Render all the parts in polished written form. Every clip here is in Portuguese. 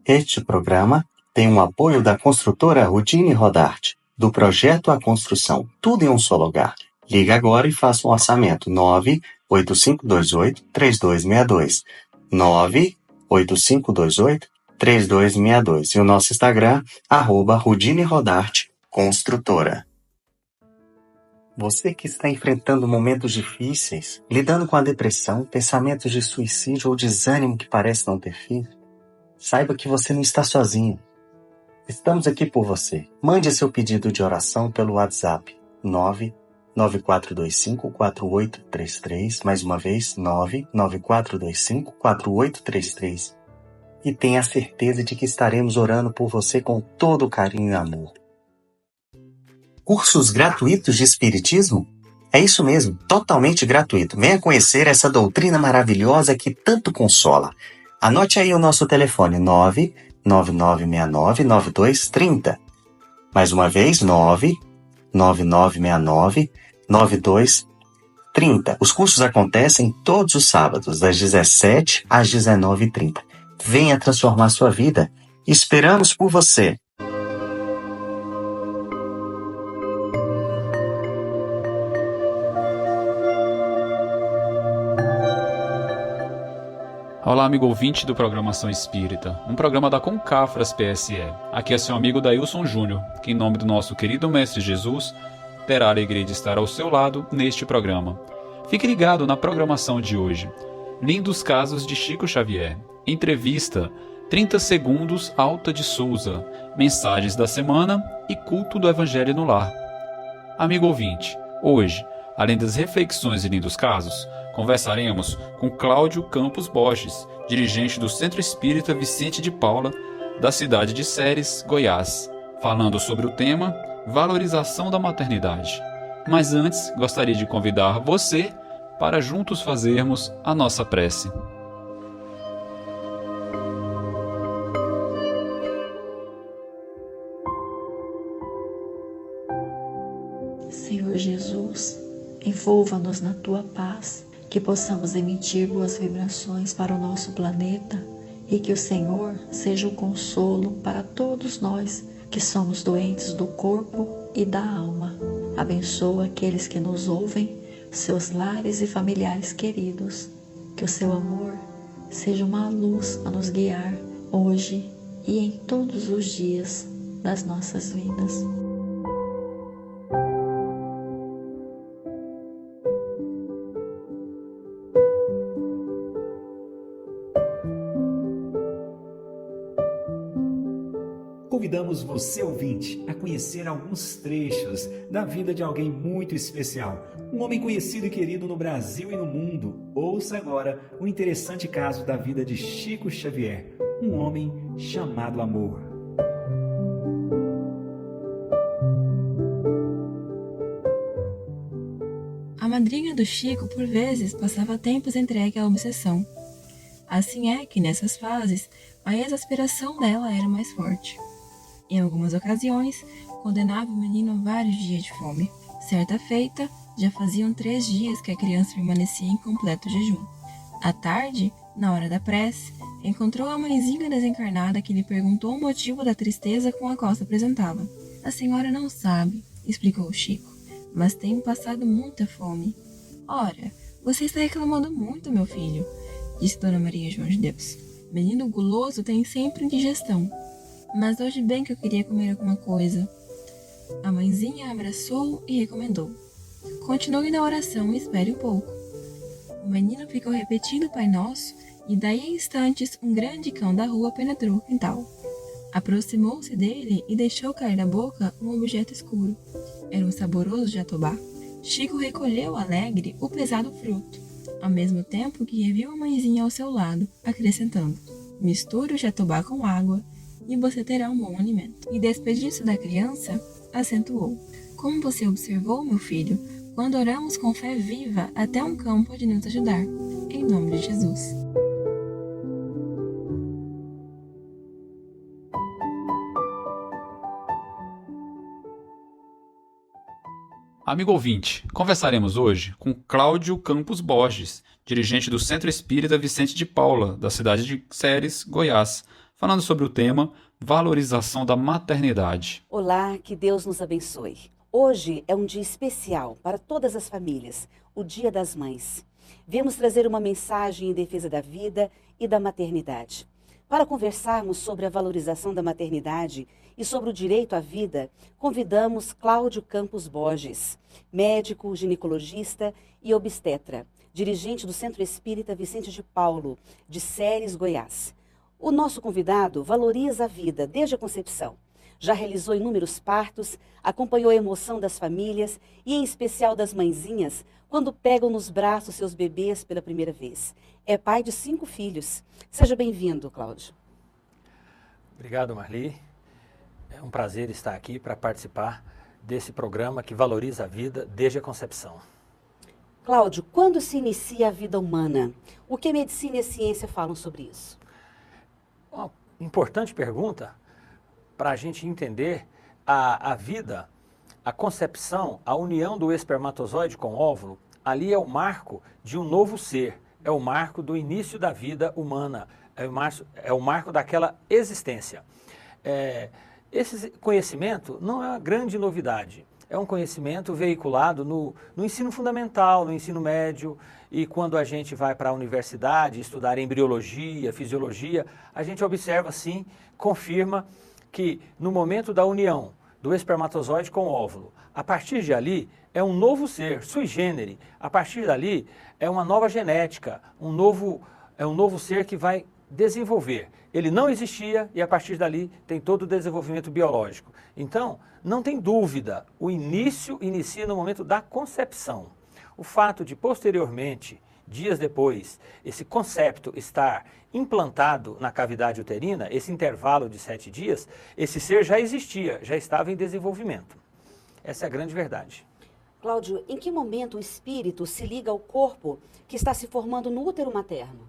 Este programa tem um apoio da construtora Rudine Rodarte, do projeto à construção, tudo em um só lugar. Ligue agora e faça um orçamento 98528-3262. 98528-3262. E o nosso Instagram, @Rudine Rodarte Construtora. Você que está enfrentando momentos difíceis, lidando com a depressão, pensamentos de suicídio ou desânimo que parece não ter fim, saiba que você não está sozinho. Estamos aqui por você. Mande seu pedido de oração pelo WhatsApp 99425-4833, mais uma vez 99425-4833. E tenha certeza de que estaremos orando por você com todo carinho e amor. Cursos gratuitos de Espiritismo? É isso mesmo, totalmente gratuito. Venha conhecer essa doutrina maravilhosa que tanto consola. Anote aí o nosso telefone 99969-9230. Mais uma vez, 99969-9230. Os cursos acontecem todos os sábados, das 17 às 19h30. Venha transformar sua vida. Esperamos por você. Olá, amigo ouvinte do Programação Espírita, um programa da Concafras PSE. Aqui é seu amigo Dailson Júnior, que em nome do nosso querido Mestre Jesus, terá a alegria de estar ao seu lado neste programa. Fique ligado na programação de hoje. Lindos casos de Chico Xavier. Entrevista, 30 segundos Alta de Souza, mensagens da semana e culto do Evangelho no Lar. Amigo ouvinte, hoje, além das reflexões e lindos casos, conversaremos com Cláudio Campos Borges, dirigente do Centro Espírita Vicente de Paula, da cidade de Ceres, Goiás, falando sobre o tema Valorização da Maternidade. Mas antes, gostaria de convidar você para juntos fazermos a nossa prece. Senhor Jesus, envolva-nos na Tua paz, que possamos emitir boas vibrações para o nosso planeta e que o Senhor seja o consolo para todos nós que somos doentes do corpo e da alma. Abençoa aqueles que nos ouvem, seus lares e familiares queridos. Que o seu amor seja uma luz a nos guiar hoje e em todos os dias das nossas vidas. Convidamos você, ouvinte, a conhecer alguns trechos da vida de alguém muito especial, um homem conhecido e querido no Brasil e no mundo. Ouça agora o interessante caso da vida de Chico Xavier, um homem chamado amor. A madrinha do Chico, por vezes, passava tempos entregue à obsessão. Assim é que, nessas fases, a exasperação dela era mais forte. Em algumas ocasiões, condenava o menino a vários dias de fome. Certa feita, já faziam 3 dias que a criança permanecia em completo jejum. À tarde, na hora da prece, encontrou a mãezinha desencarnada que lhe perguntou o motivo da tristeza com a qual se apresentava. A senhora não sabe, explicou o Chico, mas tenho passado muita fome. Ora, você está reclamando muito, meu filho, disse Dona Maria João de Deus. Menino guloso tem sempre indigestão. Mas hoje bem que eu queria comer alguma coisa. A mãezinha abraçou e recomendou: continue na oração e espere um pouco. O menino ficou repetindo o Pai Nosso e daí a instantes um grande cão da rua penetrou o quintal. Aproximou-se dele e deixou cair na boca um objeto escuro. Era um saboroso jatobá. Chico recolheu alegre o pesado fruto, ao mesmo tempo que reviu a mãezinha ao seu lado, acrescentando: misture o jatobá com água e você terá um bom alimento. E despedindo-se da criança, acentuou: como você observou, meu filho, quando oramos com fé viva, até um cão pode nos ajudar. Em nome de Jesus. Amigo ouvinte, conversaremos hoje com Cláudio Campos Borges, dirigente do Centro Espírita Vicente de Paula, da cidade de Ceres, Goiás, falando sobre o tema valorização da maternidade. Olá, que Deus nos abençoe. Hoje é um dia especial para todas as famílias, o Dia das Mães. Viemos trazer uma mensagem em defesa da vida e da maternidade. Para conversarmos sobre a valorização da maternidade e sobre o direito à vida, convidamos Cláudio Campos Borges, médico, ginecologista e obstetra, dirigente do Centro Espírita Vicente de Paulo, de Ceres, Goiás. O nosso convidado valoriza a vida desde a concepção. Já realizou inúmeros partos, acompanhou a emoção das famílias e, em especial, das mãezinhas, quando pegam nos braços seus bebês pela primeira vez. É pai de 5 filhos. Seja bem-vindo, Cláudio. Obrigado, Marli. É um prazer estar aqui para participar desse programa que valoriza a vida desde a concepção. Cláudio, quando se inicia a vida humana? O que a medicina e a ciência falam sobre isso? Uma importante pergunta para a gente entender a vida, a concepção, a união do espermatozoide com o óvulo. Ali é o marco de um novo ser, é o marco do início da vida humana, é o marco daquela existência. Esse conhecimento não é uma grande novidade, é um conhecimento veiculado no ensino fundamental, no ensino médio, e quando a gente vai para a universidade estudar embriologia, fisiologia, a gente observa sim, confirma que no momento da união do espermatozoide com o óvulo, a partir de ali é um novo ser, sui generis, a partir dali é uma nova genética, é um novo ser que vai desenvolver. Ele não existia e a partir dali tem todo o desenvolvimento biológico. Então, não tem dúvida, o início inicia no momento da concepção. O fato de posteriormente, dias depois, esse concepto estar implantado na cavidade uterina, esse intervalo de 7 dias, esse ser já existia, já estava em desenvolvimento. Essa é a grande verdade. Cláudio, em que momento o espírito se liga ao corpo que está se formando no útero materno?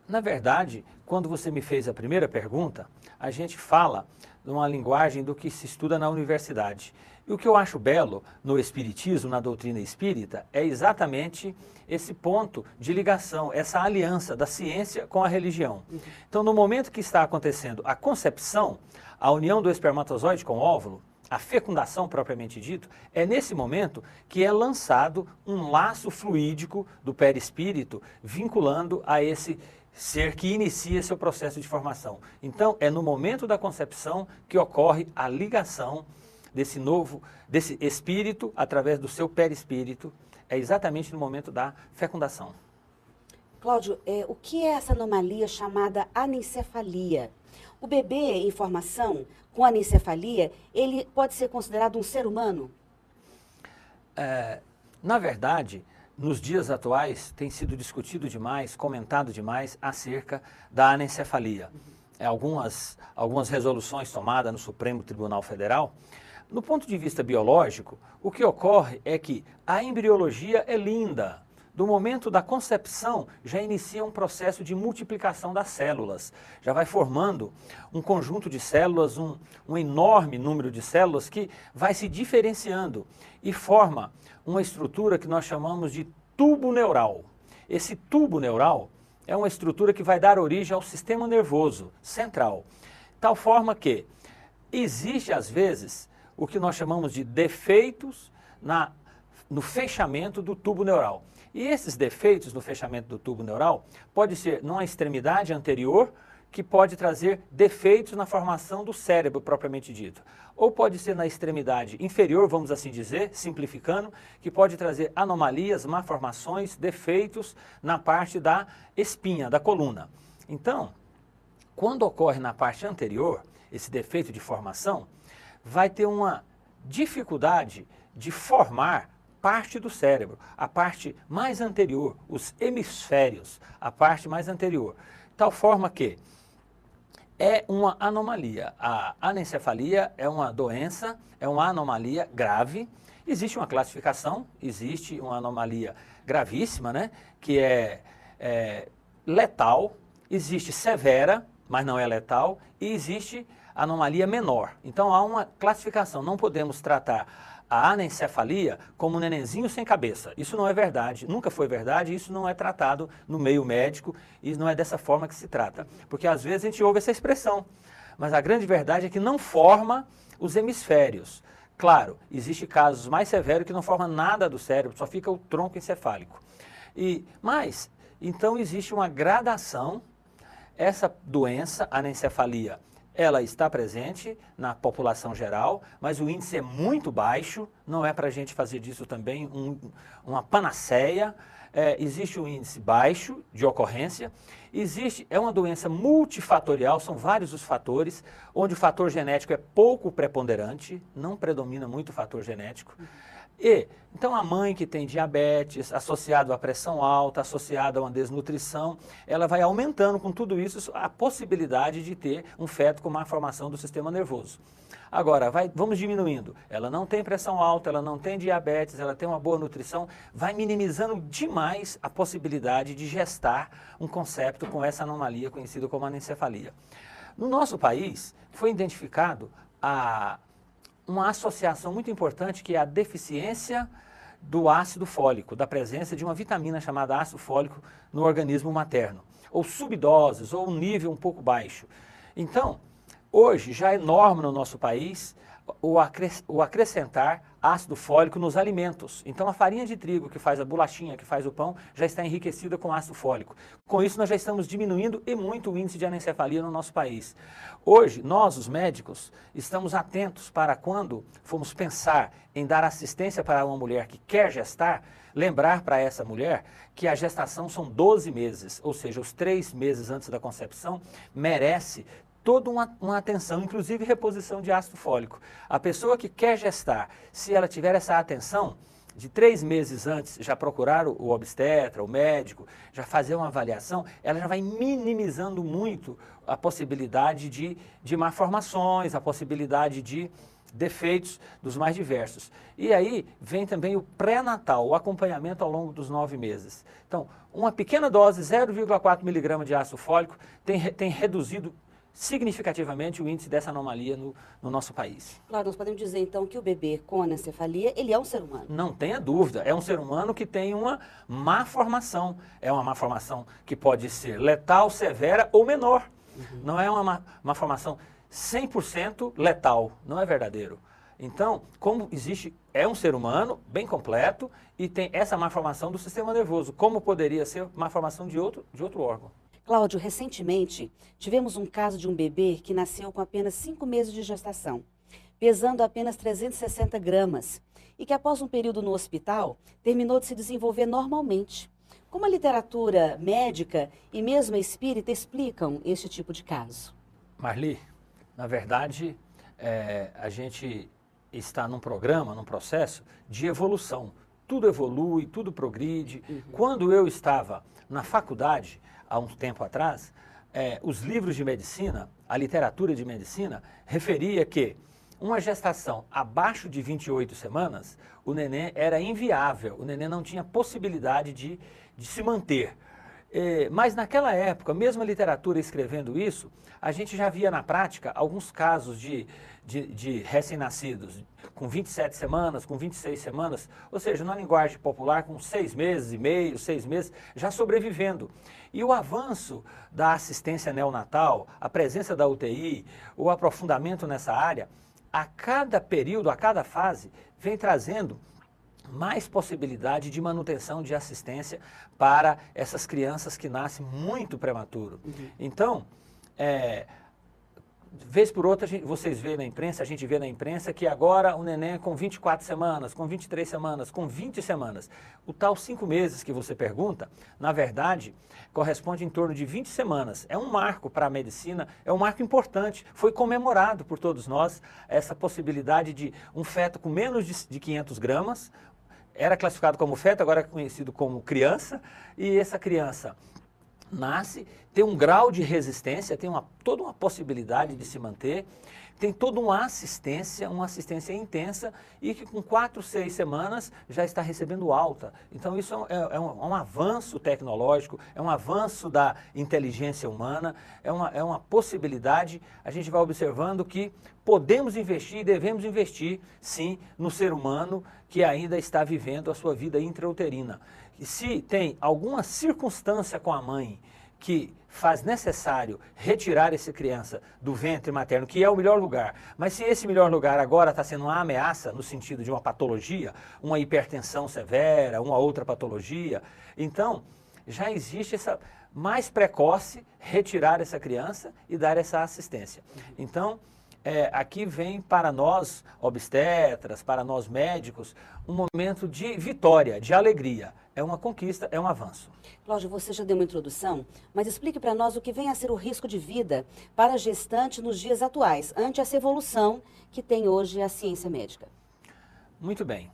Na verdade, quando você me fez a primeira pergunta, a gente fala numa linguagem do que se estuda na universidade. E o que eu acho belo no espiritismo, na doutrina espírita, é exatamente esse ponto de ligação, essa aliança da ciência com a religião. Então, no momento que está acontecendo a concepção, a união do espermatozoide com o óvulo, a fecundação propriamente dito, é nesse momento que é lançado um laço fluídico do perispírito vinculando a esse ser que inicia seu processo de formação. Então, é no momento da concepção que ocorre a ligação desse espírito através do seu perispírito, é exatamente no momento da fecundação. Cláudio, o que é essa anomalia chamada anencefalia? O bebê em formação com anencefalia, ele pode ser considerado um ser humano? Na verdade, nos dias atuais tem sido discutido demais, comentado demais acerca da anencefalia. Algumas resoluções tomadas no Supremo Tribunal Federal. No ponto de vista biológico, o que ocorre é que a embriologia é linda. Do momento da concepção, já inicia um processo de multiplicação das células. Já vai formando um conjunto de células, um enorme número de células que vai se diferenciando e forma uma estrutura que nós chamamos de tubo neural. Esse tubo neural é uma estrutura que vai dar origem ao sistema nervoso central. Tal forma que existe, às vezes, o que nós chamamos de defeitos no fechamento do tubo neural. E esses defeitos no fechamento do tubo neural pode ser numa extremidade anterior, que pode trazer defeitos na formação do cérebro propriamente dito. Ou pode ser na extremidade inferior, vamos assim dizer, simplificando, que pode trazer anomalias, malformações, defeitos na parte da espinha, da coluna. Então, quando ocorre na parte anterior, esse defeito de formação, vai ter uma dificuldade de formar parte do cérebro, a parte mais anterior, os hemisférios, a parte mais anterior. Tal forma que é uma anomalia. A anencefalia é uma doença, é uma anomalia grave. Existe uma classificação, existe uma anomalia gravíssima, né, que é letal, existe severa, mas não é letal, e existe anomalia menor. Então há uma classificação, não podemos tratar a anencefalia como um nenenzinho sem cabeça. Isso não é verdade, nunca foi verdade, isso não é tratado no meio médico e não é dessa forma que se trata. Porque às vezes a gente ouve essa expressão, mas a grande verdade é que não forma os hemisférios. Claro, existem casos mais severos que não formam nada do cérebro, só fica o tronco encefálico. Mas, então existe uma gradação, essa doença, a anencefalia, ela está presente na população geral, mas o índice é muito baixo, não é para a gente fazer disso também uma panaceia. Existe um índice baixo de ocorrência, é uma doença multifatorial, são vários os fatores, onde o fator genético é pouco preponderante, não predomina muito o fator genético. Então a mãe que tem diabetes, associado à pressão alta, associado a uma desnutrição, ela vai aumentando com tudo isso a possibilidade de ter um feto com má formação do sistema nervoso. Agora, vamos diminuindo. Ela não tem pressão alta, ela não tem diabetes, ela tem uma boa nutrição, vai minimizando demais a possibilidade de gestar um concepto com essa anomalia conhecida como anencefalia. No nosso país, foi identificado uma associação muito importante que é a deficiência do ácido fólico, da presença de uma vitamina chamada ácido fólico no organismo materno, ou subdoses, ou um nível um pouco baixo. Então, hoje já é norma no nosso país o acrescentar ácido fólico nos alimentos. Então a farinha de trigo que faz a bolachinha, que faz o pão, já está enriquecida com ácido fólico. Com isso nós já estamos diminuindo e muito o índice de anencefalia no nosso país. Hoje, nós, os médicos, estamos atentos para quando formos pensar em dar assistência para uma mulher que quer gestar, lembrar para essa mulher que a gestação são 12 meses, ou seja, os 3 meses antes da concepção, merece toda uma atenção, inclusive reposição de ácido fólico. A pessoa que quer gestar, se ela tiver essa atenção, de 3 meses antes, já procurar o obstetra, o médico, já fazer uma avaliação, ela já vai minimizando muito a possibilidade de malformações, a possibilidade de defeitos dos mais diversos. E aí vem também o pré-natal, o acompanhamento ao longo dos 9 meses. Então, uma pequena dose, 0,4 mg de ácido fólico, tem reduzido significativamente o índice dessa anomalia no nosso país. Claro, nós podemos dizer então que o bebê com anencefalia, ele é um ser humano. Não tenha dúvida, é um ser humano que tem uma má formação. É uma má formação que pode ser letal, severa ou menor. Não é uma má formação 100% letal, não é verdadeiro. Então, como existe, é um ser humano bem completo e tem essa má formação do sistema nervoso, como poderia ser má formação de outro órgão. Cláudio, recentemente tivemos um caso de um bebê que nasceu com apenas 5 meses de gestação, pesando apenas 360 gramas, e que após um período no hospital, terminou de se desenvolver normalmente. Como a literatura médica e mesmo a espírita explicam este tipo de caso? Marli, na verdade, a gente está num programa, num processo de evolução. Tudo evolui, tudo progride. Quando eu estava na faculdade, há um tempo atrás, os livros de medicina, a literatura de medicina, referia que uma gestação abaixo de 28 semanas, o neném era inviável, o neném não tinha possibilidade de se manter. Mas naquela época, mesmo a literatura escrevendo isso, a gente já via na prática alguns casos de recém-nascidos com 27 semanas, com 26 semanas, ou seja, na linguagem popular, com 6 meses e meio, 6 meses, já sobrevivendo. E o avanço da assistência neonatal, a presença da UTI, o aprofundamento nessa área, a cada período, a cada fase, vem trazendo mais possibilidade de manutenção de assistência para essas crianças que nascem muito prematuro. Então, vez por outra, vocês veem na imprensa, a gente vê na imprensa que agora o neném com 24 semanas, com 23 semanas, com 20 semanas. O tal 5 meses que você pergunta, na verdade, corresponde em torno de 20 semanas. É um marco para a medicina, é um marco importante. Foi comemorado por todos nós essa possibilidade de um feto com menos de 500 gramas, era classificado como feto, agora é conhecido como criança, e essa criança nasce, tem um grau de resistência, tem toda uma possibilidade de se manter, tem toda uma assistência intensa e que com 4, 6 semanas já está recebendo alta. Então isso é um avanço tecnológico, é um avanço da inteligência humana, é uma possibilidade. A gente vai observando que podemos investir e devemos investir, sim, no ser humano que ainda está vivendo a sua vida intrauterina. E se tem alguma circunstância com a mãe que faz necessário retirar essa criança do ventre materno, que é o melhor lugar, mas se esse melhor lugar agora está sendo uma ameaça no sentido de uma patologia, uma hipertensão severa, uma outra patologia, então já existe essa mais precoce retirar essa criança e dar essa assistência. Então, aqui vem para nós obstetras, para nós médicos, um momento de vitória, de alegria. É uma conquista, é um avanço. Cláudio, você já deu uma introdução, mas explique para nós o que vem a ser o risco de vida para a gestante nos dias atuais, ante essa evolução que tem hoje a ciência médica. Muito bem.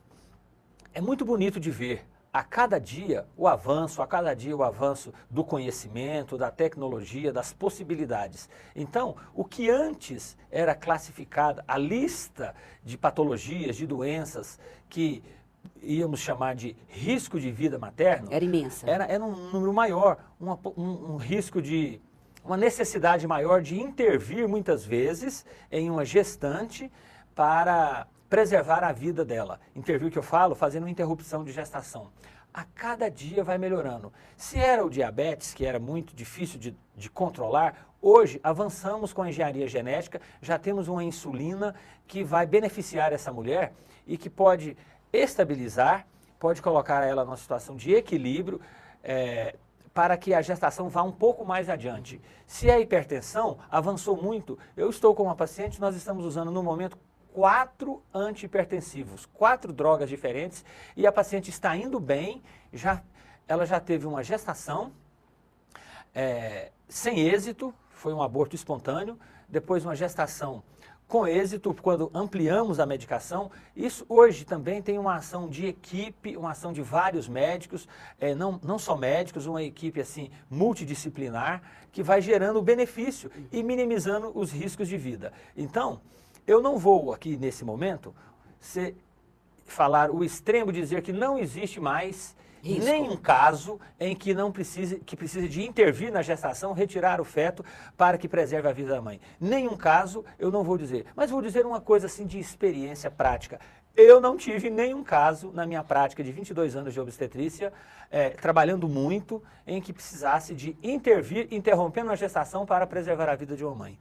É muito bonito de ver a cada dia o avanço do conhecimento, da tecnologia, das possibilidades. Então, o que antes era classificado, a lista de patologias, de doenças que íamos chamar de risco de vida materno, era imensa. Era um número maior, um risco de, uma necessidade maior de intervir muitas vezes em uma gestante para preservar a vida dela. Intervir, que eu falo, fazendo uma interrupção de gestação. A cada dia vai melhorando. Se era o diabetes, que era muito difícil de controlar, hoje avançamos com a engenharia genética, já temos uma insulina que vai beneficiar essa mulher e que pode estabilizar, pode colocar ela numa situação de equilíbrio, para que a gestação vá um pouco mais adiante. Se a hipertensão avançou muito, eu estou com uma paciente, nós estamos usando no momento 4 antihipertensivos, 4 drogas diferentes, e a paciente está indo bem, ela já teve uma gestação sem êxito, foi um aborto espontâneo, depois uma gestação com êxito quando ampliamos a medicação. Isso hoje também tem uma ação de equipe, uma ação de vários médicos, não só médicos, uma equipe assim multidisciplinar, que vai gerando benefício e minimizando os riscos de vida. Então, eu não vou aqui nesse momento falar o extremo, dizer que não existe mais risco. Nenhum caso em que precise de intervir na gestação, retirar o feto para que preserve a vida da mãe. Nenhum caso eu não vou dizer, mas vou dizer uma coisa assim de experiência prática. Eu não tive nenhum caso na minha prática de 22 anos de obstetrícia, trabalhando muito, em que precisasse de intervir, interrompendo a gestação para preservar a vida de uma mãe.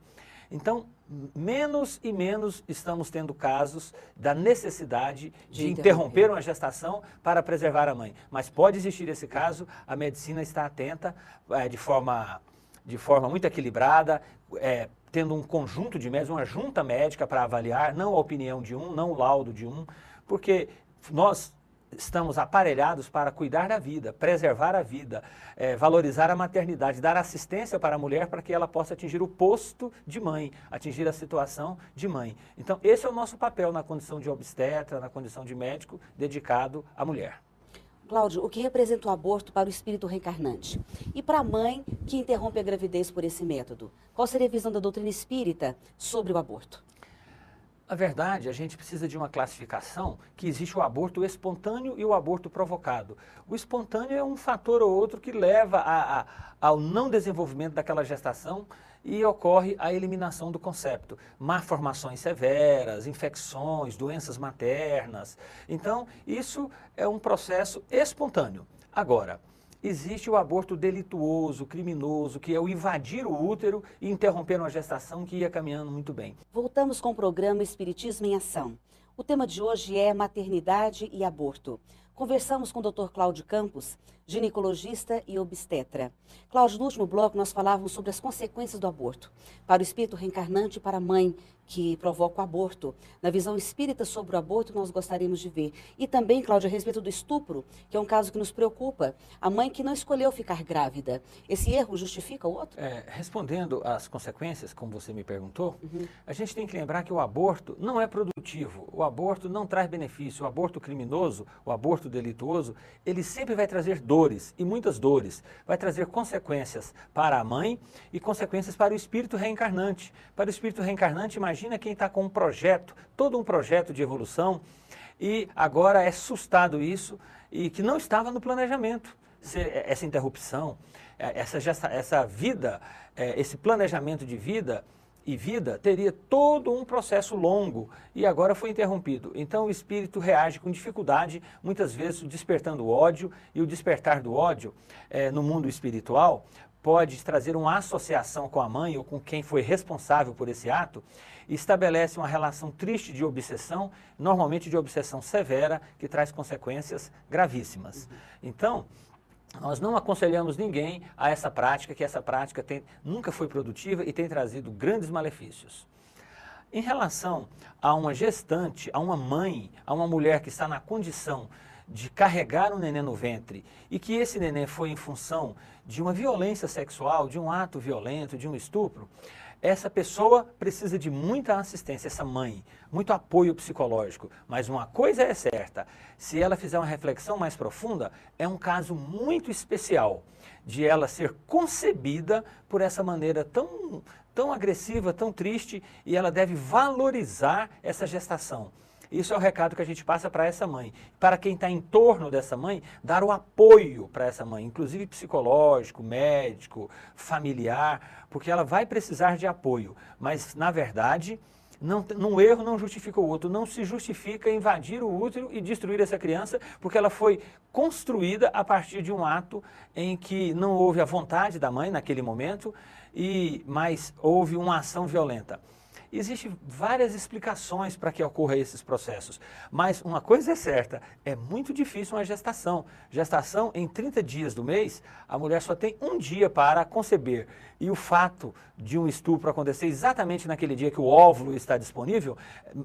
Então, menos e menos estamos tendo casos da necessidade de interromper uma gestação para preservar a mãe. Mas pode existir esse caso, a medicina está atenta de forma muito equilibrada, tendo um conjunto de médicos, uma junta médica para avaliar, não a opinião de um, não o laudo de um, porque nós estamos aparelhados para cuidar da vida, preservar a vida, valorizar a maternidade, dar assistência para a mulher para que ela possa atingir o posto de mãe, atingir a situação de mãe. Então, esse é o nosso papel na condição de obstetra, na condição de médico dedicado à mulher. Cláudio, o que representa o aborto para o espírito reencarnante? E para a mãe que interrompe a gravidez por esse método? Qual seria a visão da doutrina espírita sobre o aborto? Na verdade, a gente precisa de uma classificação que existe o aborto espontâneo e o aborto provocado. O espontâneo é um fator ou outro que leva ao não desenvolvimento daquela gestação e ocorre a eliminação do concepto. Malformações severas, infecções, doenças maternas. Então, isso é um processo espontâneo. Agora, existe o aborto delituoso, criminoso, que é o invadir o útero e interromper uma gestação que ia caminhando muito bem. Voltamos com o programa Espiritismo em Ação. O tema de hoje é maternidade e aborto. Conversamos com o Dr. Cláudio Campos, ginecologista e obstetra. Cláudio, no último bloco nós falávamos sobre as consequências do aborto, para o espírito reencarnante e para a mãe que provoca o aborto. Na visão espírita sobre o aborto, nós gostaríamos de ver. E também, Cláudio, a respeito do estupro, que é um caso que nos preocupa. A mãe que não escolheu ficar grávida. Esse erro justifica o outro? Respondendo às consequências, como você me perguntou, a gente tem que lembrar que o aborto não é produtivo. O aborto não traz benefício. O aborto criminoso, o aborto delituoso, ele sempre vai trazer dor dores, e muitas dores. Vai trazer consequências para a mãe e consequências para o espírito reencarnante. Para o espírito reencarnante, imagina quem está com um projeto, todo um projeto de evolução, e agora é sustado isso, e que não estava no planejamento. Essa interrupção, essa vida, esse planejamento de vida e vida teria todo um processo longo e agora foi interrompido. Então o espírito reage com dificuldade, muitas vezes despertando ódio, e o despertar do ódio no mundo espiritual pode trazer uma associação com a mãe ou com quem foi responsável por esse ato, e estabelece uma relação triste de obsessão, normalmente de obsessão severa, que traz consequências gravíssimas. Então, nós não aconselhamos ninguém a essa prática, que essa prática nunca foi produtiva e tem trazido grandes malefícios. Em relação a uma gestante, a uma mãe, a uma mulher que está na condição de carregar um neném no ventre e que esse neném foi em função de uma violência sexual, de um ato violento, de um estupro, essa pessoa precisa de muita assistência, essa mãe, muito apoio psicológico. Mas uma coisa é certa, se ela fizer uma reflexão mais profunda, é um caso muito especial de ela ser concebida por essa maneira tão agressiva, tão triste, e ela deve valorizar essa gestação. Isso é o recado que a gente passa para essa mãe. Para quem está em torno dessa mãe, dar o apoio para essa mãe, inclusive psicológico, médico, familiar, porque ela vai precisar de apoio. Mas, na verdade, um erro não justifica o outro. Não se justifica invadir o útero e destruir essa criança, porque ela foi construída a partir de um ato em que não houve a vontade da mãe naquele momento, mas houve uma ação violenta. Existem várias explicações para que ocorra esses processos, mas uma coisa é certa, é muito difícil uma gestação. Gestação, em 30 dias do mês, a mulher só tem um dia para conceber. E o fato de um estupro acontecer exatamente naquele dia que o óvulo está disponível,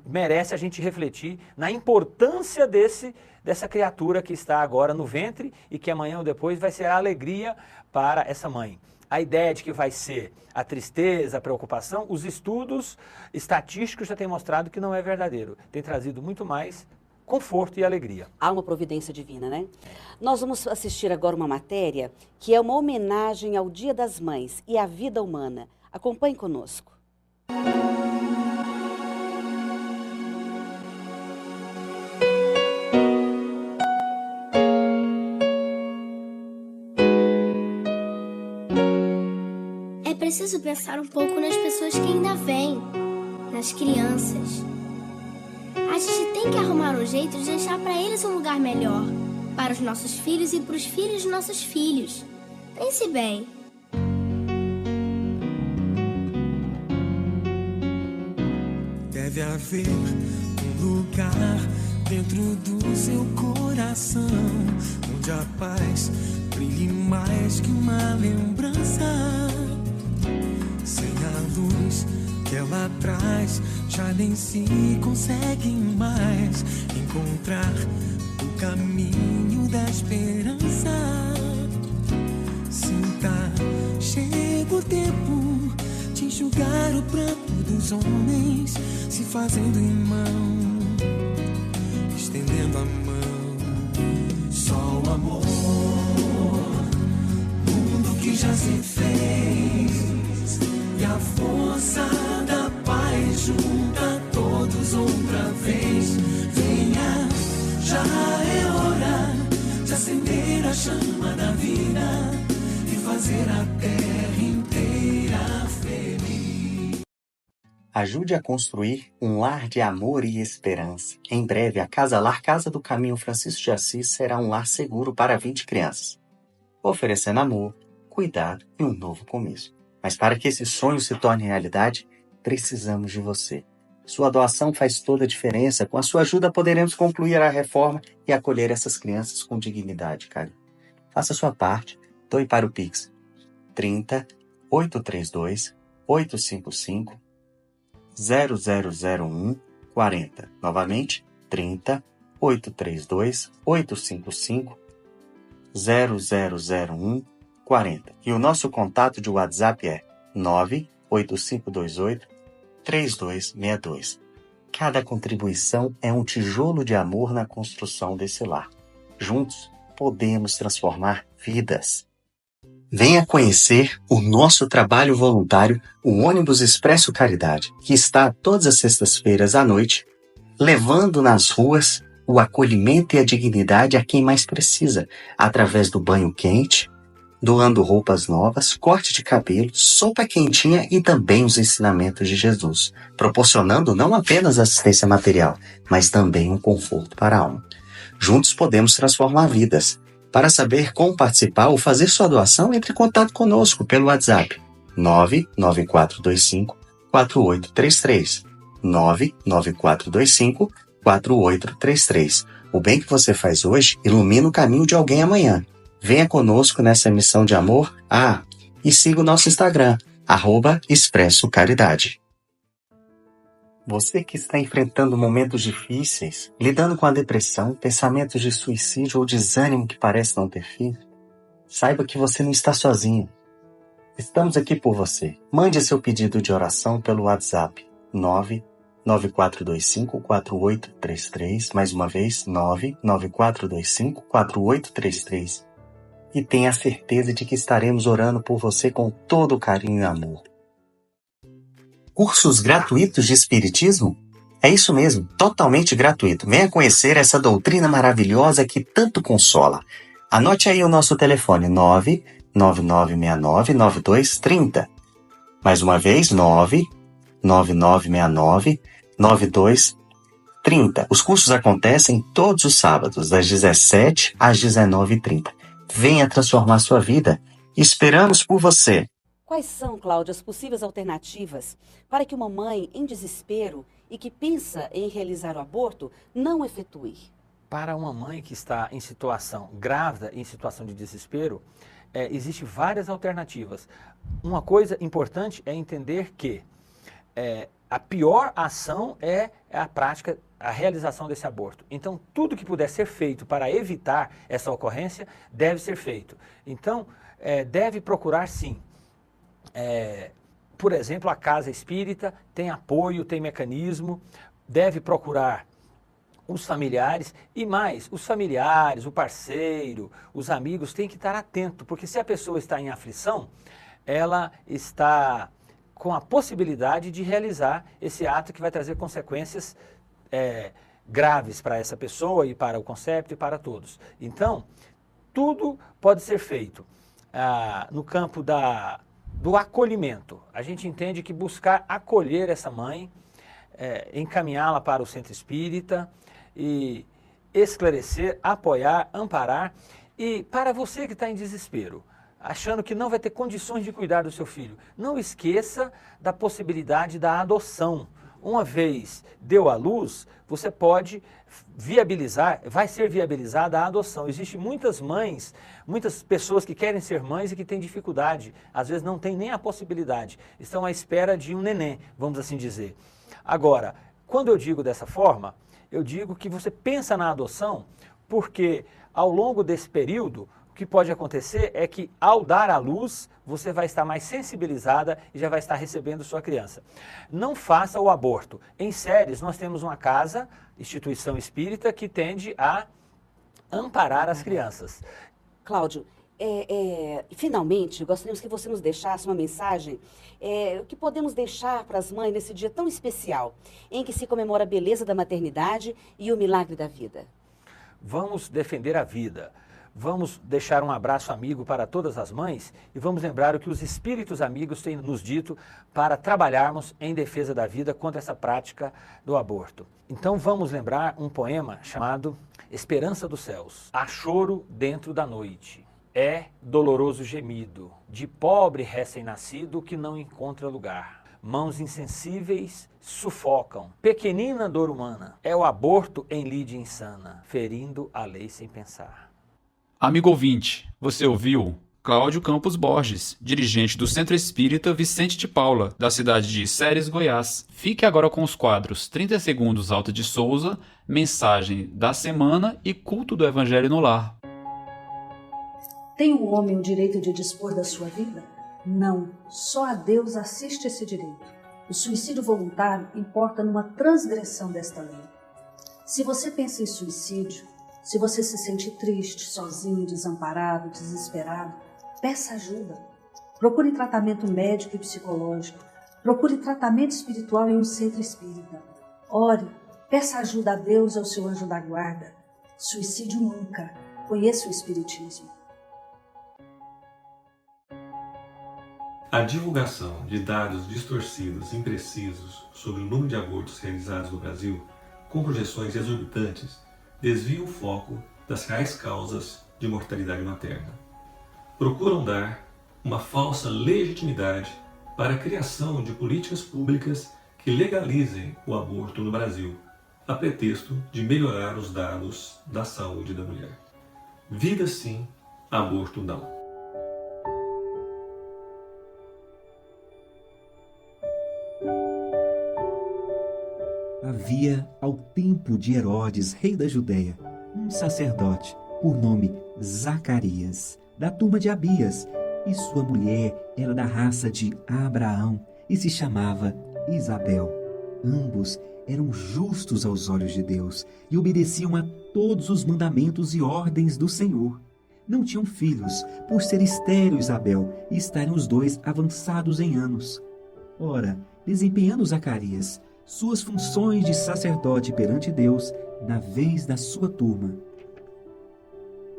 merece a gente refletir na importância dessa criatura que está agora no ventre e que amanhã ou depois vai ser a alegria para essa mãe. A ideia de que vai ser a tristeza, a preocupação, os estudos estatísticos já têm mostrado que não é verdadeiro. Tem trazido muito mais conforto e alegria. Há uma providência divina, né? Nós vamos assistir agora uma matéria que é uma homenagem ao Dia das Mães e à vida humana. Acompanhe conosco. É preciso pensar um pouco nas pessoas que ainda vêm, nas crianças. A gente tem que arrumar um jeito de deixar para eles um lugar melhor, para os nossos filhos e para os filhos de nossos filhos. Pense bem. Deve haver um lugar dentro do seu coração, onde a paz brilhe mais que uma lembrança. Sem a luz que ela traz, já nem se consegue mais encontrar o caminho da esperança. Sinta, chega o tempo de enxugar o pranto dos homens, se fazendo irmão, estendendo a mão. Só o amor, mundo que já se fez, e a força da paz junta todos outra vez. Venha, já é hora de acender a chama da vida e fazer a terra inteira feliz. Ajude a construir um lar de amor e esperança. Em breve, a Casa Lar Casa do Caminho Francisco de Assis será um lar seguro para 20 crianças, oferecendo amor, cuidado e um novo começo. Mas para que esse sonho se torne realidade, precisamos de você. Sua doação faz toda a diferença. Com a sua ajuda, poderemos concluir a reforma e acolher essas crianças com dignidade, cara. Faça a sua parte. Doe para o Pix 30 832 855 0001 40. Novamente, 30 832 855 0001 40. E o nosso contato de WhatsApp é 98528-3262. Cada contribuição é um tijolo de amor na construção desse lar. Juntos, podemos transformar vidas. Venha conhecer o nosso trabalho voluntário, o Ônibus Expresso Caridade, que está todas as sextas-feiras à noite, levando nas ruas o acolhimento e a dignidade a quem mais precisa, através do banho quente, doando roupas novas, corte de cabelo, sopa quentinha e também os ensinamentos de Jesus, proporcionando não apenas assistência material, mas também um conforto para a alma. Juntos podemos transformar vidas. Para saber como participar ou fazer sua doação, entre em contato conosco pelo WhatsApp 99425-4833. 99425-4833. O bem que você faz hoje ilumina o caminho de alguém amanhã. Venha conosco nessa missão de amor. E siga o nosso Instagram, @Expresso Caridade. Você que está enfrentando momentos difíceis, lidando com a depressão, pensamentos de suicídio ou desânimo que parece não ter fim, saiba que você não está sozinho. Estamos aqui por você. Mande seu pedido de oração pelo WhatsApp 99425-4833, mais uma vez 99425-4833. E tenha certeza de que estaremos orando por você com todo o carinho e amor. Cursos gratuitos de Espiritismo? É isso mesmo, totalmente gratuito. Venha conhecer essa doutrina maravilhosa que tanto consola. Anote aí o nosso telefone 99969-9230. Mais uma vez, 99969-9230. Os cursos acontecem todos os sábados, das 17 às 19h30. Venha transformar sua vida. Esperamos por você. Quais são, Cláudia, as possíveis alternativas para que uma mãe em desespero e que pensa em realizar o aborto não efetue? Para uma mãe que está em situação grávida, em situação de desespero, existem várias alternativas. Uma coisa importante é entender que a pior ação é a prática, a realização desse aborto. Então, tudo que puder ser feito para evitar essa ocorrência deve ser feito. Então, deve procurar sim. Por exemplo, a casa espírita tem apoio, tem mecanismo, deve procurar os familiares e mais, os familiares, o parceiro, os amigos têm que estar atentos, porque se a pessoa está em aflição, ela está com a possibilidade de realizar esse ato que vai trazer consequências graves para essa pessoa e para o concepto e para todos. Então, tudo pode ser feito no campo do acolhimento. A gente entende que buscar acolher essa mãe, encaminhá-la para o centro espírita e esclarecer, apoiar, amparar. E para você que está em desespero, achando que não vai ter condições de cuidar do seu filho, não esqueça da possibilidade da adoção. Uma vez deu à luz, você pode viabilizar, vai ser viabilizada a adoção. Existem muitas mães, muitas pessoas que querem ser mães e que têm dificuldade, às vezes não têm nem a possibilidade, estão à espera de um neném, vamos assim dizer. Agora, quando eu digo dessa forma, eu digo que você pensa na adoção porque ao longo desse período, o que pode acontecer é que ao dar à luz, você vai estar mais sensibilizada e já vai estar recebendo sua criança. Não faça o aborto. Em Séries, nós temos uma casa, instituição espírita, que tende a amparar as crianças. Cláudio, finalmente, gostaríamos que você nos deixasse uma mensagem que podemos deixar para as mães nesse dia tão especial, em que se comemora a beleza da maternidade e o milagre da vida. Vamos defender a vida. Vamos deixar um abraço amigo para todas as mães e vamos lembrar o que os espíritos amigos têm nos dito para trabalharmos em defesa da vida contra essa prática do aborto. Então vamos lembrar um poema chamado Esperança dos Céus. Há choro dentro da noite, é doloroso gemido de pobre recém-nascido que não encontra lugar. Mãos insensíveis sufocam, pequenina dor humana, é o aborto em lide insana, ferindo a lei sem pensar. Amigo ouvinte, você ouviu Cláudio Campos Borges, dirigente do Centro Espírita Vicente de Paula, da cidade de Séries, Goiás. Fique agora com os quadros 30 segundos Alta de Souza, Mensagem da Semana e Culto do Evangelho no Lar. Tem o homem o direito de dispor da sua vida? Não, só a Deus assiste esse direito. O suicídio voluntário importa numa transgressão desta lei. Se você pensa em suicídio, Se você se sente triste, sozinho, desamparado, desesperado, peça ajuda. Procure tratamento médico e psicológico. Procure tratamento espiritual em um centro espírita. Ore, peça ajuda a Deus e ao seu anjo da guarda. Suicídio nunca. Conheça o Espiritismo. A divulgação de dados distorcidos e imprecisos sobre o número de abortos realizados no Brasil, com projeções exorbitantes, desvia o foco das reais causas de mortalidade materna. Procuram dar uma falsa legitimidade para a criação de políticas públicas que legalizem o aborto no Brasil, a pretexto de melhorar os dados da saúde da mulher. Vida sim, aborto não. Havia, ao tempo de Herodes, rei da Judéia, um sacerdote, por nome Zacarias, da turma de Abias, e sua mulher era da raça de Abraão e se chamava Isabel. Ambos eram justos aos olhos de Deus e obedeciam a todos os mandamentos e ordens do Senhor. Não tinham filhos, por ser estéril Isabel e estarem os dois avançados em anos. Ora, desempenhando Zacarias suas funções de sacerdote perante Deus, na vez da sua turma,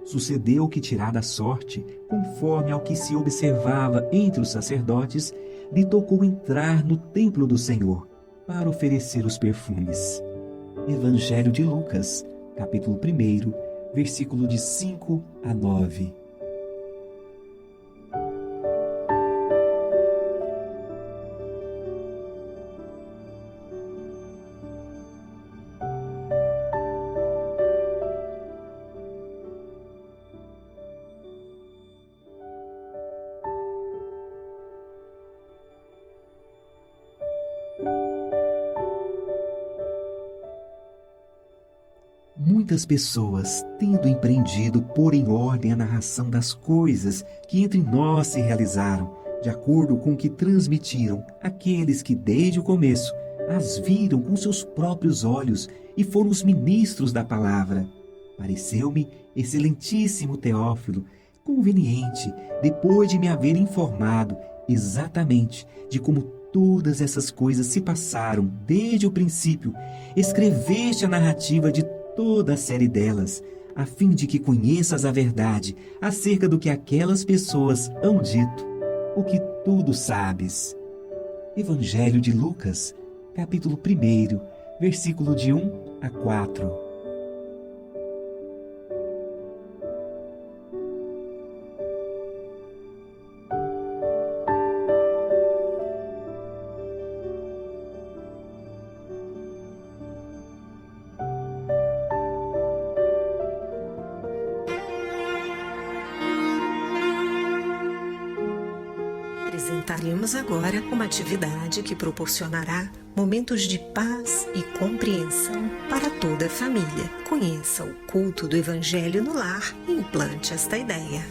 sucedeu que, tirada a sorte, conforme ao que se observava entre os sacerdotes, lhe tocou entrar no templo do Senhor para oferecer os perfumes. Evangelho de Lucas, capítulo 1, versículo de 5 a 9. Muitas pessoas, tendo empreendido pôr em ordem a narração das coisas que entre nós se realizaram, de acordo com o que transmitiram aqueles que desde o começo as viram com seus próprios olhos e foram os ministros da palavra, pareceu-me, excelentíssimo Teófilo, conveniente, depois de me haver informado exatamente de como todas essas coisas se passaram desde o princípio, escreveste a narrativa de toda a série delas, a fim de que conheças a verdade acerca do que aquelas pessoas hão dito, o que tudo sabes. Evangelho de Lucas, capítulo 1, versículo de 1 a 4. Apresentaremos agora uma atividade que proporcionará momentos de paz e compreensão para toda a família. Conheça o culto do Evangelho no lar e implante esta ideia.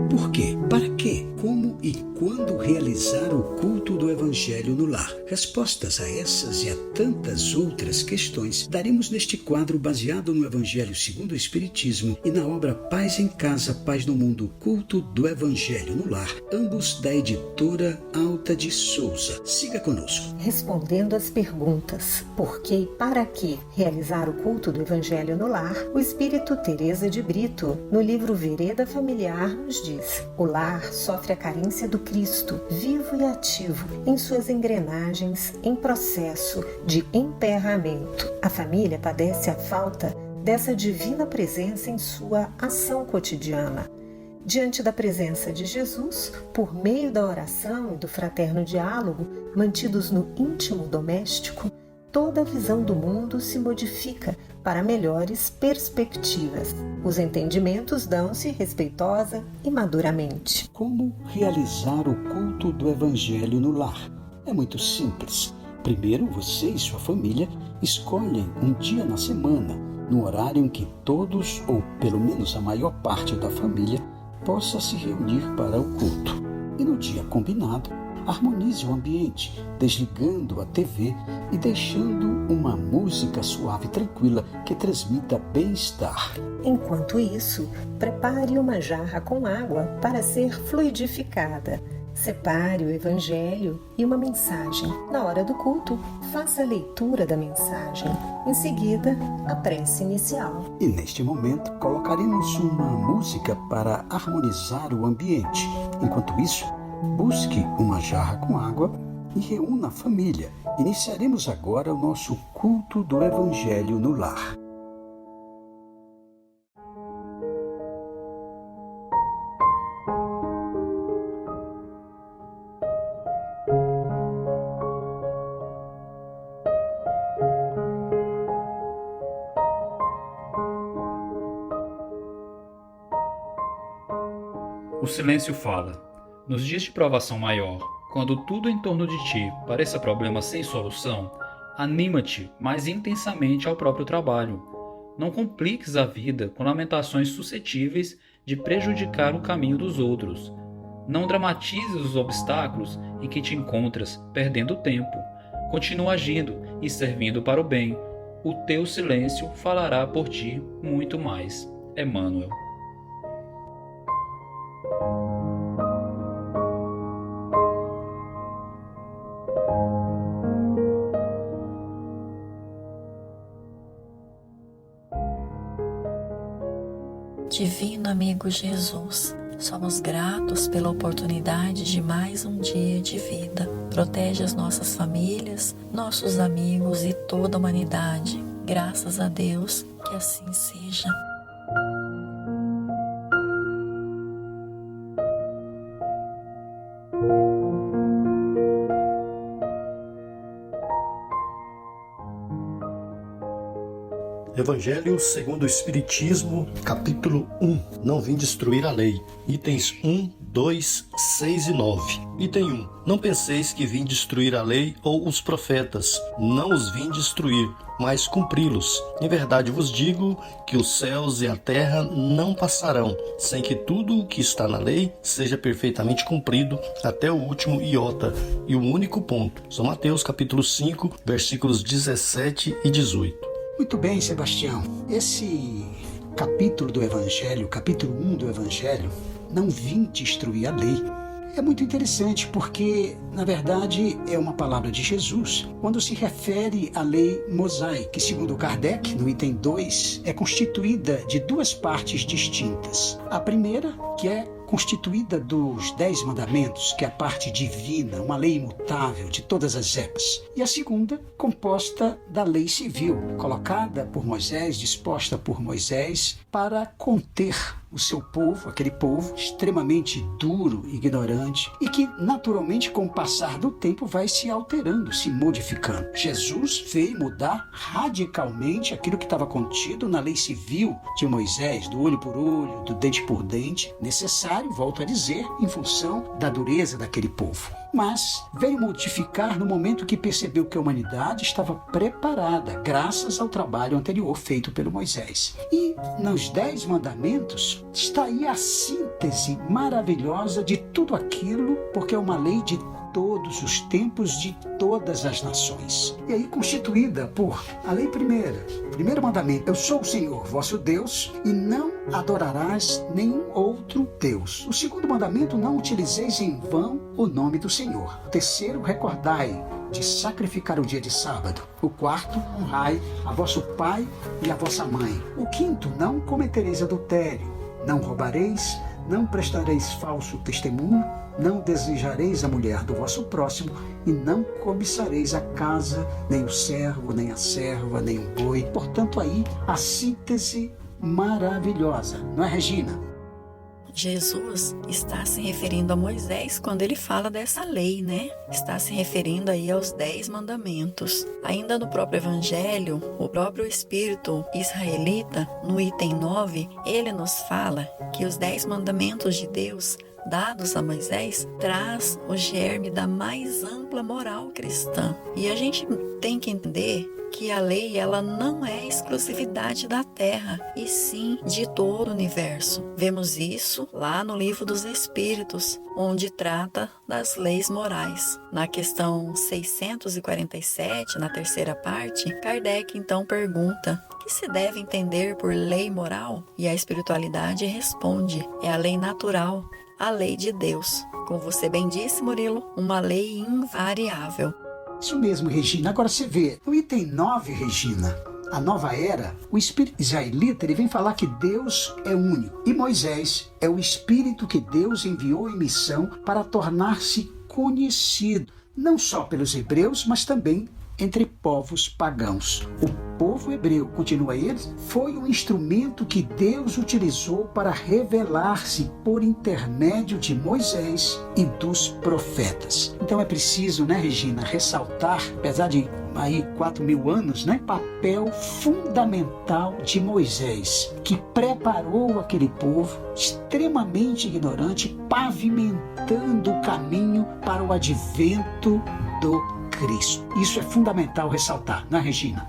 Por quê? Para quê? Como e quando realizar o culto do Evangelho no lar? Respostas a essas e a tantas outras questões daremos neste quadro baseado no Evangelho segundo o Espiritismo e na obra Paz em Casa, Paz no Mundo, Culto do Evangelho no Lar, ambos da editora Alta de Souza. Siga conosco. Respondendo às perguntas por que e para que realizar o culto do Evangelho no lar, o Espírito Teresa de Brito, no livro Vereda Familiar, nos diz: o lar sofre a carência do Cristo, vivo e ativo, em suas engrenagens, em processo de emperramento. A família padece a falta dessa divina presença em sua ação cotidiana. Diante da presença de Jesus, por meio da oração e do fraterno diálogo, mantidos no íntimo doméstico, toda a visão do mundo se modifica para melhores perspectivas. Os entendimentos dão-se respeitosa e maduramente. Como realizar o culto do Evangelho no lar? É muito simples. Primeiro, você e sua família escolhem um dia na semana, no horário em que todos, ou pelo menos a maior parte da família, possa se reunir para o culto. E no dia combinado, harmonize o ambiente, desligando a TV e deixando uma música suave e tranquila que transmita bem-estar. Enquanto isso, prepare uma jarra com água para ser fluidificada. Separe o Evangelho e uma mensagem. Na hora do culto, faça a leitura da mensagem. Em seguida, a prece inicial. E neste momento, colocaremos uma música para harmonizar o ambiente. Enquanto isso, busque uma jarra com água e reúna a família. Iniciaremos agora o nosso culto do Evangelho no lar. O silêncio fala. Nos dias de provação maior, quando tudo em torno de ti pareça problema sem solução, anima-te mais intensamente ao próprio trabalho. Não compliques a vida com lamentações suscetíveis de prejudicar o caminho dos outros. Não dramatizes os obstáculos em que te encontras, perdendo tempo. Continua agindo e servindo para o bem. O teu silêncio falará por ti muito mais. Emmanuel. Divino amigo Jesus, somos gratos pela oportunidade de mais um dia de vida. Protege as nossas famílias, nossos amigos e toda a humanidade. Graças a Deus, que assim seja. Evangelho segundo o Espiritismo, capítulo 1. Não vim destruir a lei. Itens 1, 2, 6 e 9. Item 1. Não penseis que vim destruir a lei ou os profetas. Não os vim destruir, mas cumpri-los. Em verdade vos digo que os céus e a terra não passarão, sem que tudo o que está na lei seja perfeitamente cumprido até o último iota e o único ponto. São Mateus capítulo 5, versículos 17 e 18. Muito bem, Sebastião. Esse capítulo do Evangelho, capítulo 1 do Evangelho, não vim destruir a lei. É muito interessante porque, na verdade, é uma palavra de Jesus quando se refere à lei mosaica, que, segundo Kardec, no item 2, é constituída de duas partes distintas. A primeira, que é constituída dos 10 mandamentos, que é a parte divina, uma lei imutável de todas as épocas. E a segunda, composta da lei civil, colocada por Moisés, disposta por Moisés, para conter o seu povo, aquele povo extremamente duro, ignorante, e que naturalmente com o passar do tempo vai se alterando, se modificando. Jesus veio mudar radicalmente aquilo que estava contido na lei civil de Moisés, do olho por olho, do dente por dente, necessário, volto a dizer, em função da dureza daquele povo. Mas veio modificar no momento que percebeu que a humanidade estava preparada, graças ao trabalho anterior feito pelo Moisés. E nos 10 mandamentos está aí a síntese maravilhosa de tudo aquilo, porque é uma lei de todos os tempos, de todas as nações. E aí constituída por a lei primeira, primeiro mandamento: eu sou o Senhor, vosso Deus, e não adorarás nenhum outro Deus. O segundo mandamento: não utilizeis em vão o nome do Senhor. O terceiro: recordai de sacrificar o dia de sábado. O quarto: honrai a vosso pai e a vossa mãe. O quinto: não cometereis adultério. Não roubareis, não prestareis falso testemunho, não desejareis a mulher do vosso próximo e não cobiçareis a casa, nem o servo, nem a serva, nem o boi. Portanto, aí a síntese maravilhosa, não é, Regina? Jesus está se referindo a Moisés quando ele fala dessa lei, né? Está se referindo aí aos 10 mandamentos. Ainda no próprio Evangelho, o próprio Espírito israelita, no item 9, ele nos fala que os 10 mandamentos de Deus dados a Moisés traz o germe da mais ampla moral cristã. E a gente tem que entender que a lei ela não é exclusividade da Terra, e sim de todo o universo. Vemos isso lá no Livro dos Espíritos, onde trata das leis morais. Na questão 647, na terceira parte, Kardec então pergunta: o que se deve entender por lei moral? E a espiritualidade responde: é a lei natural, a lei de Deus. Como você bem disse, Murilo, uma lei invariável. Isso mesmo, Regina. Agora você vê, no item 9, Regina, a nova era, o espírito israelita ele vem falar que Deus é único. E Moisés é o espírito que Deus enviou em missão para tornar-se conhecido, não só pelos hebreus, mas também entre povos pagãos. O povo hebreu, continua ele, foi um instrumento que Deus utilizou para revelar-se por intermédio de Moisés e dos profetas. Então é preciso, Regina, ressaltar, apesar de aí 4.000 anos, papel fundamental de Moisés, que preparou aquele povo extremamente ignorante, pavimentando o caminho para o advento do Cristo. Isso é fundamental ressaltar, não é, Regina?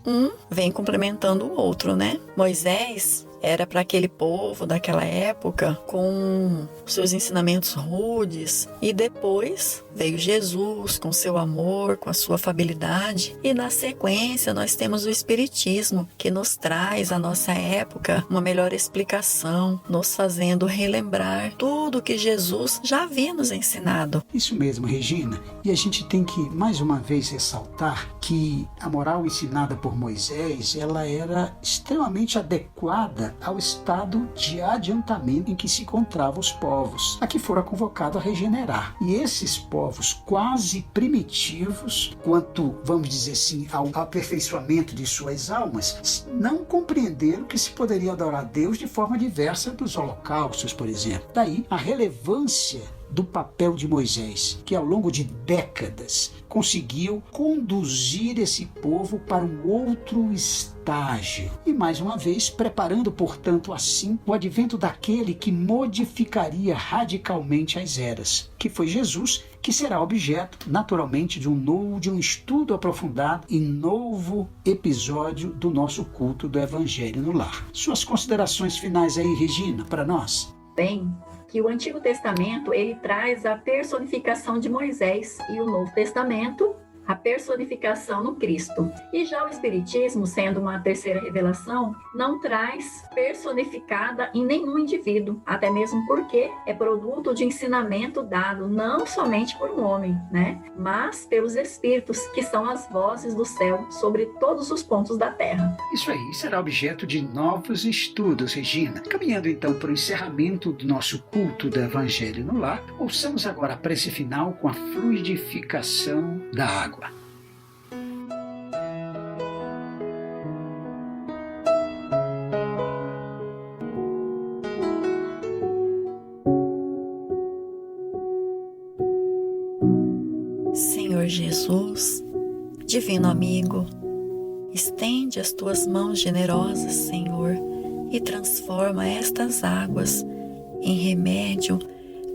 Um vem complementando o outro, Moisés era para aquele povo daquela época com seus ensinamentos rudes, e depois veio Jesus com seu amor, com a sua afabilidade, e na sequência nós temos o Espiritismo, que nos traz à nossa época uma melhor explicação, nos fazendo relembrar tudo que Jesus já havia nos ensinado. Isso mesmo, Regina. E a gente tem que mais uma vez ressaltar que a moral ensinada por Moisés, ela era extremamente adequada ao estado de adiantamento em que se encontravam os povos, a que fora convocado a regenerar. E esses povos quase primitivos, quanto, vamos dizer assim, ao aperfeiçoamento de suas almas, não compreenderam que se poderia adorar a Deus de forma diversa dos holocaustos, por exemplo. Daí a relevância do papel de Moisés, que ao longo de décadas conseguiu conduzir esse povo para um outro estágio. E mais uma vez, preparando, portanto, assim, o advento daquele que modificaria radicalmente as eras, que foi Jesus, que será objeto, naturalmente, de um estudo aprofundado e novo episódio do nosso culto do Evangelho no Lar. Suas considerações finais aí, Regina, para nós? Bem, que o Antigo Testamento ele traz a personificação de Moisés e o Novo Testamento a personificação no Cristo. E já o Espiritismo, sendo uma terceira revelação, não traz personificada em nenhum indivíduo, até mesmo porque é produto de ensinamento dado não somente por um homem, mas pelos Espíritos, que são as vozes do céu sobre todos os pontos da Terra. Isso aí será objeto de novos estudos, Regina. Caminhando então para o encerramento do nosso culto do Evangelho no Lar, ouçamos agora a prece final com a fluidificação da água. Senhor Jesus, divino amigo, estende as tuas mãos generosas, Senhor, e transforma estas águas em remédio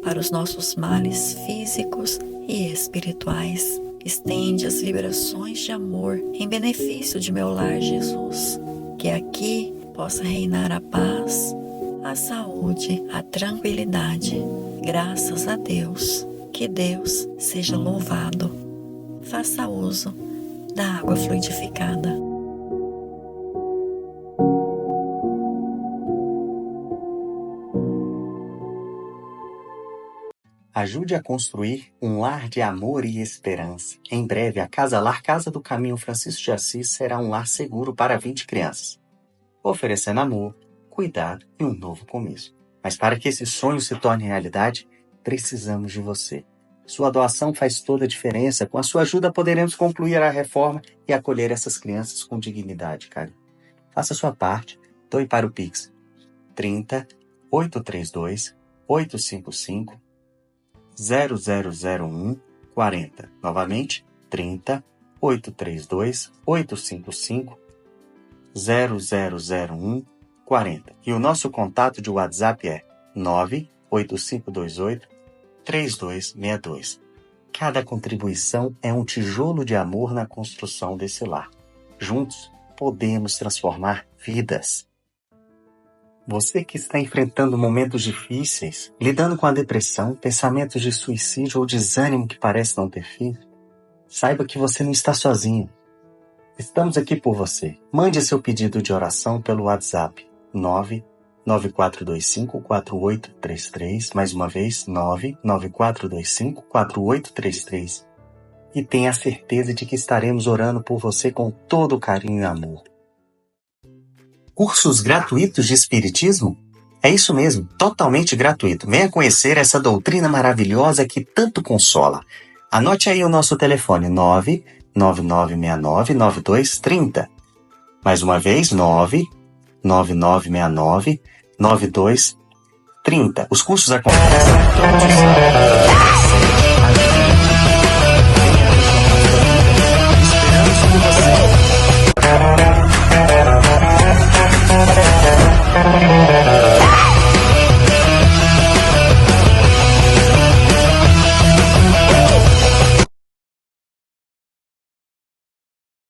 para os nossos males físicos e espirituais. Estende as vibrações de amor em benefício de meu lar, Jesus, que aqui possa reinar a paz, a saúde, a tranquilidade. Graças a Deus, que Deus seja louvado. Faça uso da água fluidificada. Ajude a construir um lar de amor e esperança. Em breve, a Casa Lar Casa do Caminho Francisco de Assis será um lar seguro para 20 crianças, oferecendo amor, cuidado e um novo começo. Mas para que esse sonho se torne realidade, precisamos de você. Sua doação faz toda a diferença. Com a sua ajuda, poderemos concluir a reforma e acolher essas crianças com dignidade, cara. Faça a sua parte. Doe para o Pix 30 832 855 0001 40. Novamente, 30 832 855 0001 40. E o nosso contato de WhatsApp é 9 98528-3262. Cada contribuição é um tijolo de amor na construção desse lar. Juntos, podemos transformar vidas. Você que está enfrentando momentos difíceis, lidando com a depressão, pensamentos de suicídio ou desânimo que parece não ter fim, saiba que você não está sozinho. Estamos aqui por você. Mande seu pedido de oração pelo WhatsApp 99425-4833, mais uma vez 99425-4833, e tenha a certeza de que estaremos orando por você com todo carinho e amor. Cursos gratuitos de Espiritismo? É isso mesmo, totalmente gratuito. Venha conhecer essa doutrina maravilhosa que tanto consola. Anote aí o nosso telefone 99969-9230. Mais uma vez, 99969-9230. Os cursos acontecem todos os sábados.